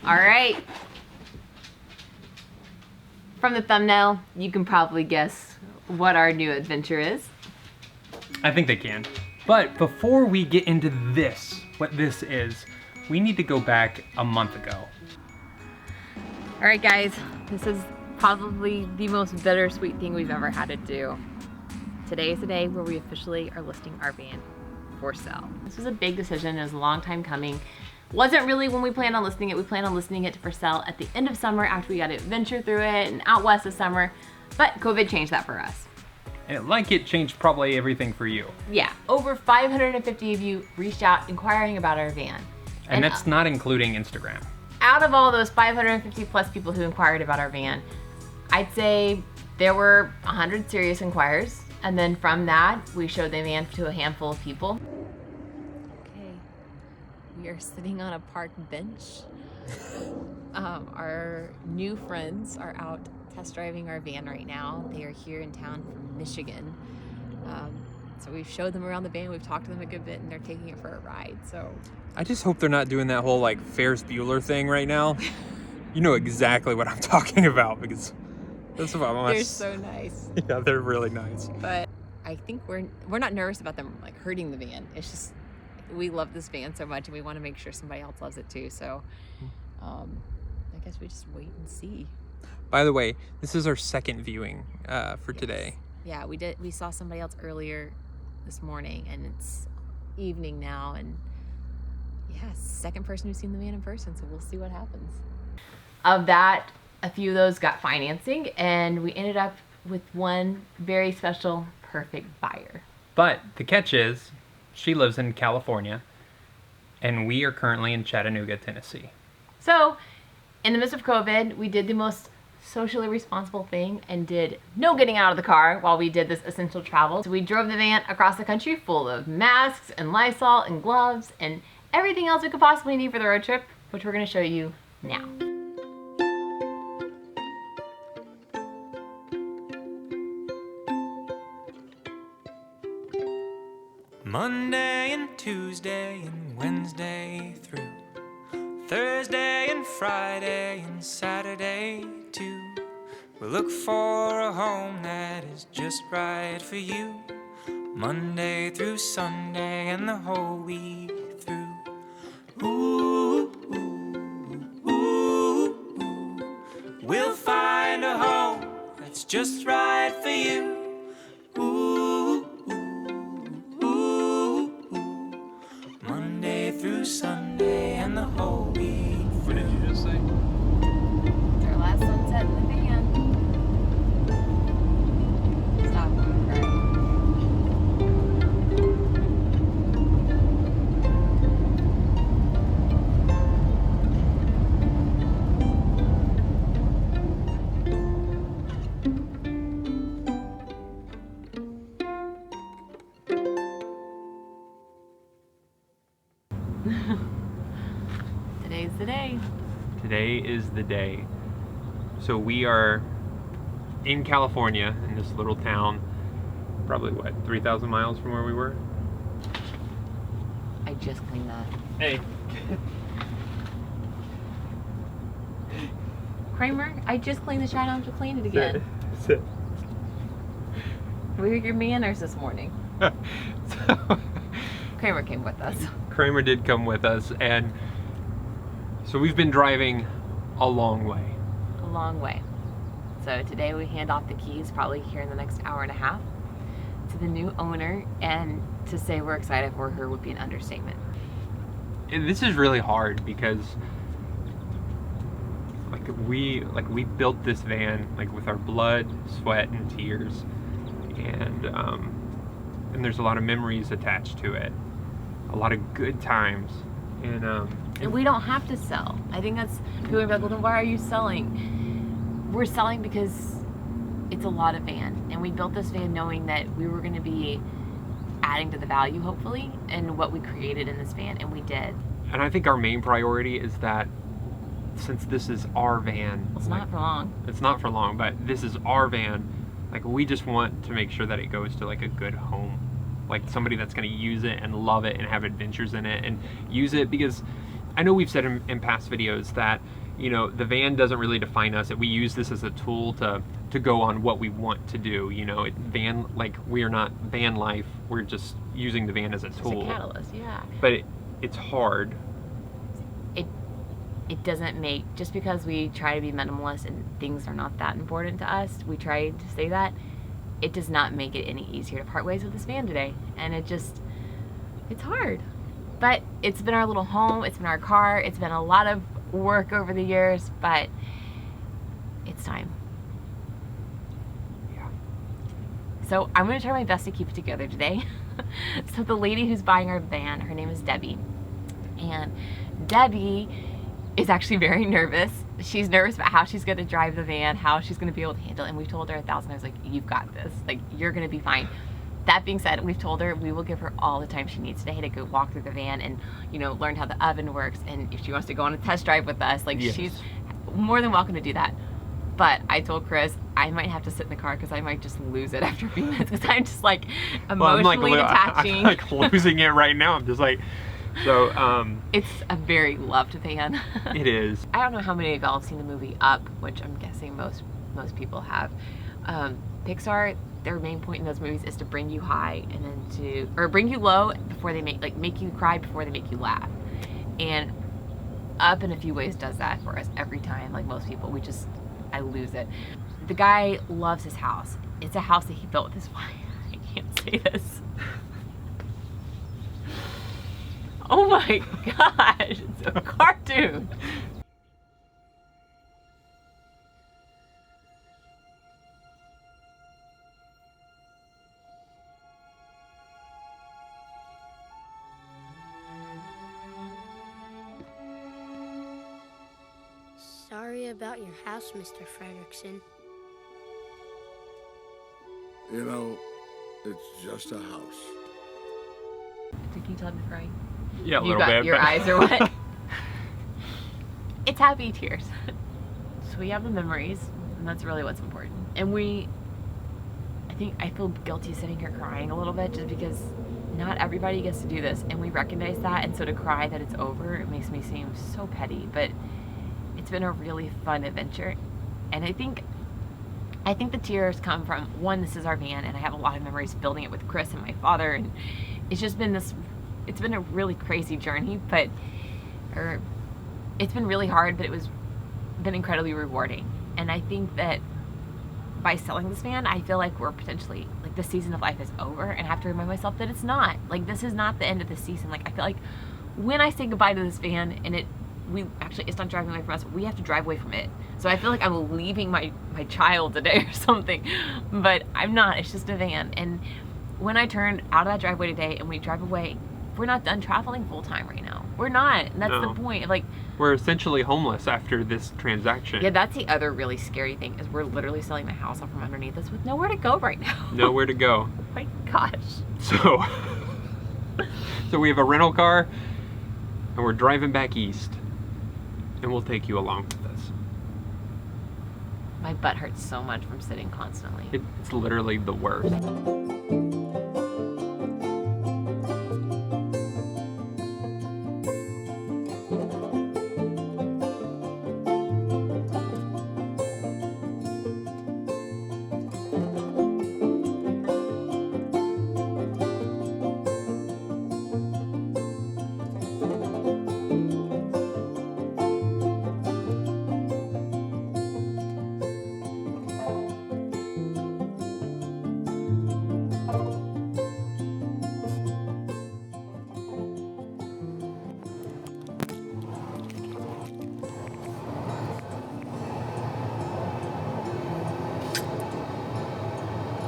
All right. From the thumbnail, you can probably guess what our new adventure is. I think they can. But before we get into this, what this is, we need to go back a month ago. All right, guys, this is probably the most bittersweet thing we've ever had to do. Today is the day where we officially are listing our van for sale. This was a big decision. It was a long time coming. Wasn't really when we planned on listing it. We planned on listing it for sale at the end of summer after we got to adventure through it and out west this summer, but COVID changed that for us. And like it changed probably everything for you. Yeah, over 550 of you reached out inquiring about our van. And that's not including Instagram. Out of all those 550 plus people who inquired about our van, I'd say there were 100 serious inquirers. And then from that, we showed the van to a handful of people. Okay, we are sitting on a park bench. Our new friends are out test driving our van right now. They are here in town from Michigan. So we've showed them around the van, we've talked to them a good bit, and they're taking it for a ride, so. I just hope they're not doing that whole like Ferris Bueller thing right now. You know exactly what I'm talking about because that's what I'm. They're so nice. Yeah, they're really nice. But I think we're not nervous about them like hurting the van. It's just we love this van so much and we want to make sure somebody else loves it too. So I guess we just wait and see. By the way, this is our second viewing for today. Yeah, we saw somebody else earlier this morning and it's evening now, and yeah, second person who's seen the van in person, so we'll see what happens. Of that, a few of those got financing, and we ended up with one very special, perfect buyer. But the catch is, she lives in California, and we are currently in Chattanooga, Tennessee. So, in the midst of COVID, we did the most socially responsible thing and did no getting out of the car while we did this essential travel. So we drove the van across the country full of masks and Lysol and gloves and everything else we could possibly need for the road trip, which we're going to show you now. Monday and Tuesday and Wednesday through Thursday and Friday and Saturday too. We'll look for a home that is just right for you. Monday through Sunday and the whole week through. Ooh, ooh, ooh, ooh. We'll find a home that's just right for you. Ooh, ooh, ooh, ooh. Monday through Sunday and the whole week. What did you just say? It's our last sunset in the van. Stop, I'm gonna cry. Today's the day. Today is the day. So we are in California, in this little town, probably what, 3,000 miles from where we were? I just cleaned that. Hey. Kramer, I just cleaned the shine. I have to clean it again. Sit. We were your manners this morning. So, Kramer came with us. Kramer did come with us, and so we've been driving a long way. A long way. So today we hand off the keys, probably here in the next hour and a half, to the new owner, and to say we're excited for her would be an understatement. And this is really hard because we built this van like with our blood, sweat, and tears, and there's a lot of memories attached to it, a lot of good times, and we don't have to sell. I think that's, people are like, well then why are you selling? We're selling because it's a lot of van, and we built this van knowing that we were going to be adding to the value, hopefully, and what we created in this van, and we did. And I think our main priority is that since this is our van, It's not for long. It's not for long, but this is our van. Like, we just want to make sure that it goes to like a good home, like somebody that's going to use it and love it and have adventures in it and use it, because I know we've said in past videos that, you know, the van doesn't really define us. That we use this as a tool to go on what we want to do. You know, we are not van life. We're just using the van as a tool. It's a catalyst, yeah. But it's hard. It doesn't make, just because we try to be minimalist and things are not that important to us, we try to say that, it does not make it any easier to part ways with this van today. And it's hard. But it's been our little home, it's been our car, it's been a lot of work over the years, but it's time. Yeah. So I'm gonna try my best to keep it together today. So the lady who's buying our van, her name is Debbie. And Debbie is actually very nervous. She's nervous about how she's gonna drive the van, how she's gonna be able to handle it. And we've told her 1,000 times, like, you've got this. Like, you're gonna be fine. That being said, we've told her we will give her all the time she needs today to go walk through the van and, you know, learn how the oven works. And if she wants to go on a test drive with us, like, yes, she's more than welcome to do that. But I told Chris I might have to sit in the car because I might just lose it after a few minutes because I'm just like emotionally detaching. I'm like losing it right now. I'm just like, so it's a very loved van. It is. I don't know how many of y'all have seen the movie Up, which I'm guessing most people have. Pixar, their main point in those movies is to bring you high and then or bring you low before they make you cry before they make you laugh. And Up in a few ways does that for us every time. Like most people, I lose it. The guy loves his house. It's a house that he built with his wife. I can't say this. Oh my gosh, it's a cartoon. Sorry about your house, Mr. Fredrickson. You know, it's just a house. Can you tell me to cry? Yeah, a little bit. Your eyes are wet. It's happy tears. So we have the memories, and that's really what's important. And I feel guilty sitting here crying a little bit just because not everybody gets to do this, and we recognize that, and so to cry that it's over, it makes me seem so petty, but it's been a really fun adventure. And I think the tears come from, one, this is our van, and I have a lot of memories building it with Chris and my father, and it's just been it's been a really crazy journey, it's been really hard, but been incredibly rewarding. And I think that by selling this van, I feel like we're potentially, like, the season of life is over, and I have to remind myself that it's not. Like, this is not the end of the season. Like, I feel like when I say goodbye to this van, and it's not driving away from us, we have to drive away from it. So I feel like I'm leaving my child today or something, but I'm not. It's just a van. And when I turn out of that driveway today and we drive away, we're not done traveling full time right now. We're not. And that's the point. Like, we're essentially homeless after this transaction. Yeah, that's the other really scary thing, is we're literally selling the house off from underneath us with nowhere to go right now. Nowhere to go. Oh my gosh. So we have a rental car, and we're driving back east, and we'll take you along with us. My butt hurts so much from sitting constantly. It's literally the worst.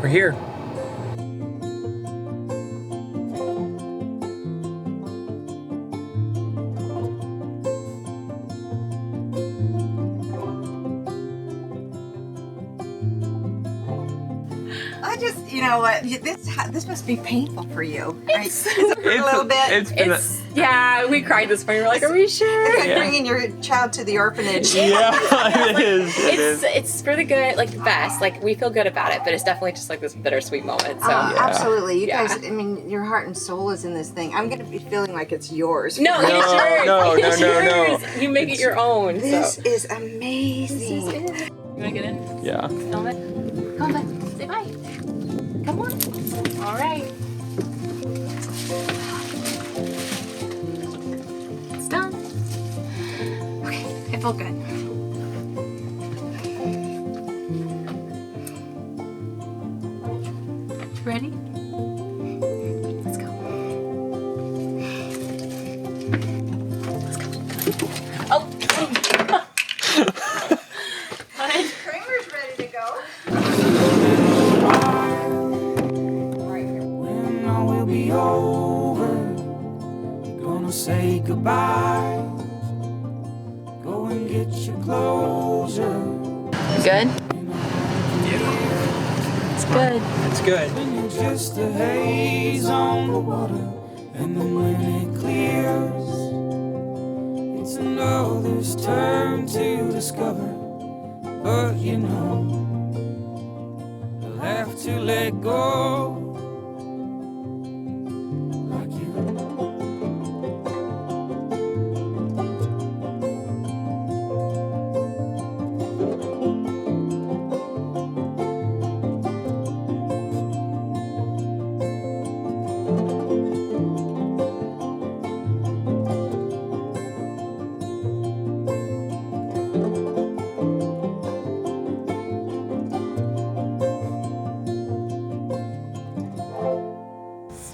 We're here. I just, you know what, this must be painful for you, right? Is it a little bit? Yeah, we cried this morning. We're like, are we sure? It's like bringing your child to the orphanage. Yeah, it is. It's for the good, like the best. Like we feel good about it, but it's definitely just like this bittersweet moment. So absolutely, you guys. I mean, your heart and soul is in this thing. I'm gonna be feeling like it's yours. No, it's yours. No. You make it your own. This is amazing. You wanna get in? Yeah. Film it. Come on, say bye. Come on. All right. It's done. Okay, it felt good. Ready? Let's go. Oh! Kramer's ready to go. When all will be over, you're gonna say goodbye. Go and get your closure. Good? It's good. It's good. Just a haze on the water, and then when it clears, it's another's turn to discover. But you know, you'll have to let go. Like you.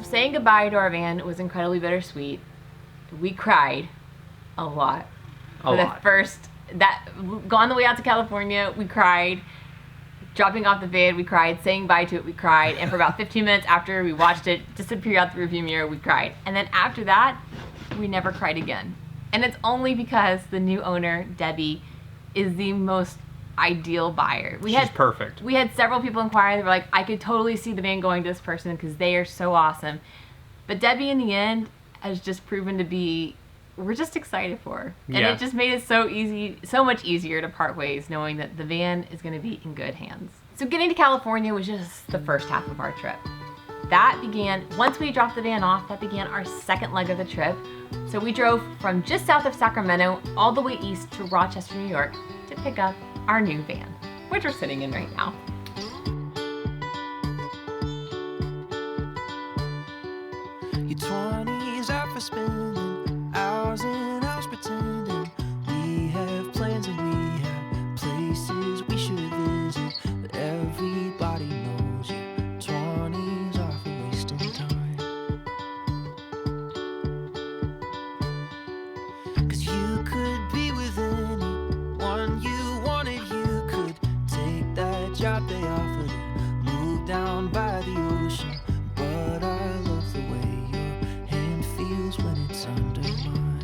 Saying goodbye to our van was incredibly bittersweet. We cried a lot. For the first, on the way out to California, we cried. Dropping off the van, we cried. Saying bye to it, we cried. And for about 15 minutes after we watched it disappear out the rearview mirror, we cried. And then after that, we never cried again. And it's only because the new owner, Debbie, is the most ideal buyer. She's perfect. We had several people inquire. They were like, I could totally see the van going to this person because they are so awesome. But Debbie, in the end, has just proven to be, we're just excited for her. And it just made it so much easier to part ways knowing that the van is going to be in good hands. So getting to California was just the first half of our trip. That began, once we dropped the van off, that began our second leg of the trip. So we drove from just south of Sacramento all the way east to Rochester, New York to pick up our new van, which we're sitting in right now. Your 20s are for spending hours and hours pretending we have plans and we have places we should visit, but everybody knows your 20s are for wasting time. 'Cause you could be with anyone you wanted, you could take that job they offered and move down by the ocean, but I love the way your hand feels when it's under mine.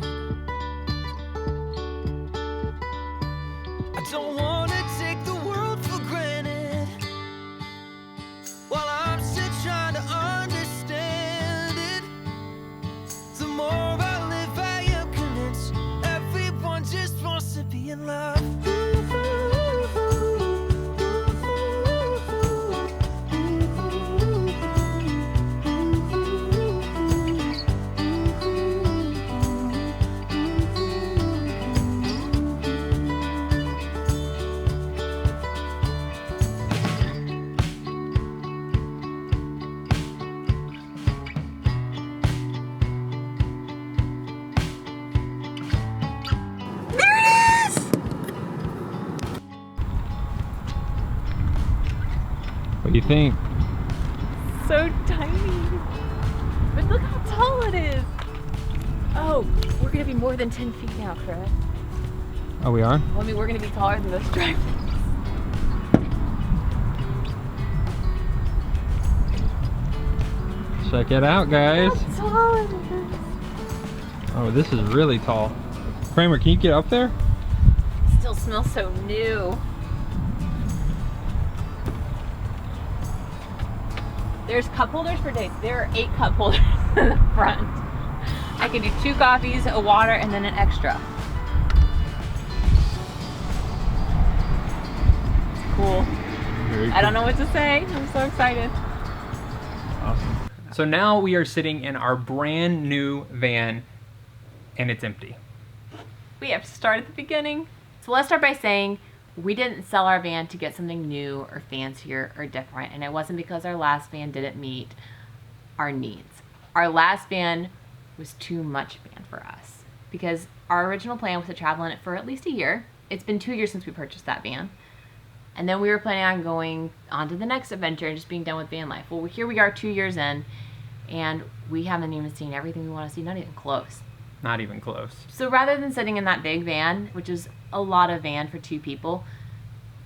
I don't wanna take the world for granted while I'm still trying to understand it. The more I live, I am convinced everyone just wants to be in love. What do you think? So tiny. But look how tall it is. Oh, we're gonna be more than 10 feet now, Chris. Oh, we are? Well, I mean, we're gonna be taller than this drive. Check it out, guys. How tall is this? Oh, this is really tall. Kramer, can you get up there? Still smells so new. There's cup holders for days. There are 8 cup holders in the front. I can do 2 coffees, a water, and then an extra. It's cool. I don't know what to say. I'm so excited. Awesome. So now we are sitting in our brand new van and it's empty. We have to start at the beginning. So let's start by saying we didn't sell our van to get something new or fancier or different, and it wasn't because our last van didn't meet our needs. Our last van was too much van for us because our original plan was to travel in it for at least a year. It's been 2 years since we purchased that van. And then we were planning on going on to the next adventure and just being done with van life. Well, here we are 2 years in, and we haven't even seen everything we want to see, not even close. Not even close. So rather than sitting in that big van, which is a lot of van for 2 people,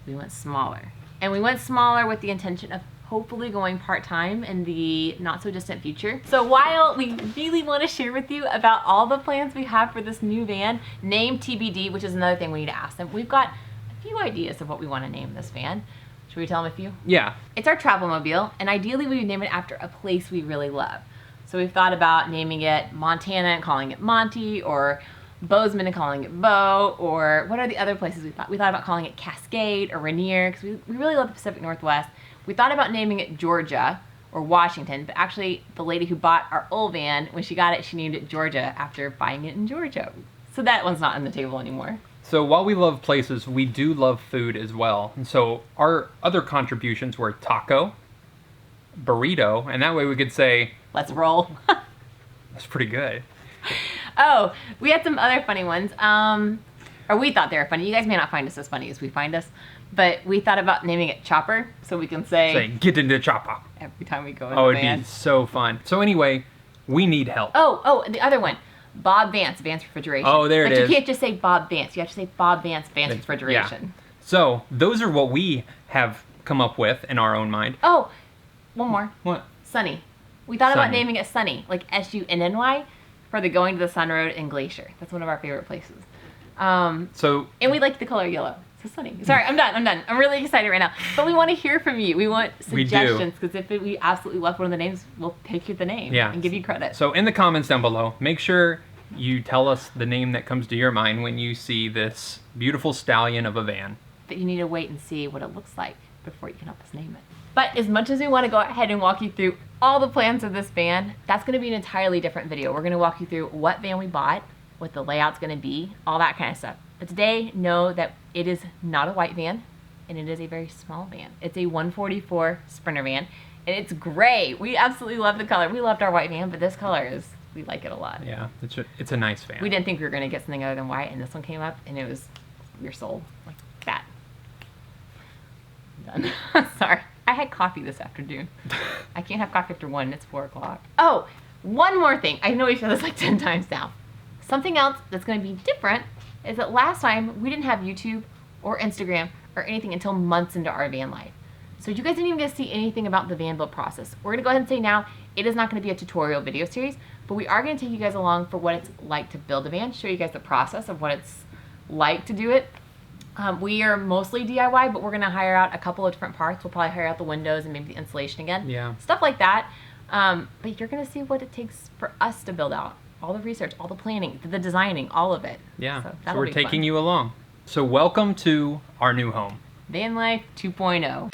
we went smaller. And we went smaller with the intention of hopefully going part-time in the not so distant future. So while we really want to share with you about all the plans we have for this new van, name TBD, which is another thing we need to ask them. We've got a few ideas of what we want to name this van. Should we tell them a few? Yeah. It's our travel mobile, and ideally we would name it after a place we really love. So we've thought about naming it Montana and calling it Monty, or Bozeman and calling it Bo, or what are the other places we thought? We thought about calling it Cascade or Rainier, because we really love the Pacific Northwest. We thought about naming it Georgia or Washington, but actually the lady who bought our old van, when she got it, she named it Georgia after buying it in Georgia. So that one's not on the table anymore. So while we love places, we do love food as well. And so our other contributions were taco, burrito, and that way we could say, let's roll. that's pretty good. Oh, we had some other funny ones. Or we thought they were funny. You guys may not find us as funny as we find us, but we thought about naming it Chopper, so we can say get into the chopper every time we go in Oh, the van. it'd be so fun. So anyway, we need help. Oh, the other one. Bob Vance, Vance Refrigeration. Oh, there it is. But you can't just say Bob Vance. You have to say Bob Vance, Vance Refrigeration. Yeah. So those are what we have come up with in our own mind. Oh, one more. What? Sunny. We thought about Sunny. naming it Sunny, like SUNNY, for the Going to the Sun Road in Glacier. That's one of our favorite places. So and we like the color yellow. So Sunny. Sorry, I'm done. I'm really excited right now. But we want to hear from you. We want suggestions, because if we absolutely love one of the names, we'll pick the name and give you credit. So in the comments down below, make sure you tell us the name that comes to your mind when you see this beautiful stallion of a van. But you need to wait and see what it looks like before you can help us name it. But as much as we want to go ahead and walk you through all the plans of this van, that's going to be an entirely different video. We're going to walk you through what van we bought, what the layout's going to be, all that kind of stuff. But today, know that it is not a white van, and it is a very small van. It's a 144 Sprinter van, and it's gray. We absolutely love the color. We loved our white van, but this color is, we like it a lot. Yeah, it's a nice van. We didn't think we were going to get something other than white, and this one came up, and it was your soul, like that. Done. Sorry. I had coffee this afternoon. I can't have coffee after 1, it's 4 o'clock. Oh, one more thing. I know we've said this like 10 times now. Something else that's going to be different is that last time we didn't have YouTube or Instagram or anything until months into our van life. So you guys didn't even get to see anything about the van build process. We're going to go ahead and say now, it is not going to be a tutorial video series, but we are going to take you guys along for what it's like to build a van, show you guys the process of what it's like to do it. We are mostly DIY, but we're going to hire out a couple of different parts. We'll probably hire out the windows and maybe the insulation again. Yeah. Stuff like that. But you're going to see what it takes for us to build out. All the research, all the planning, the designing, all of it. Yeah. So we're taking you along. So welcome to our new home. Van Life 2.0.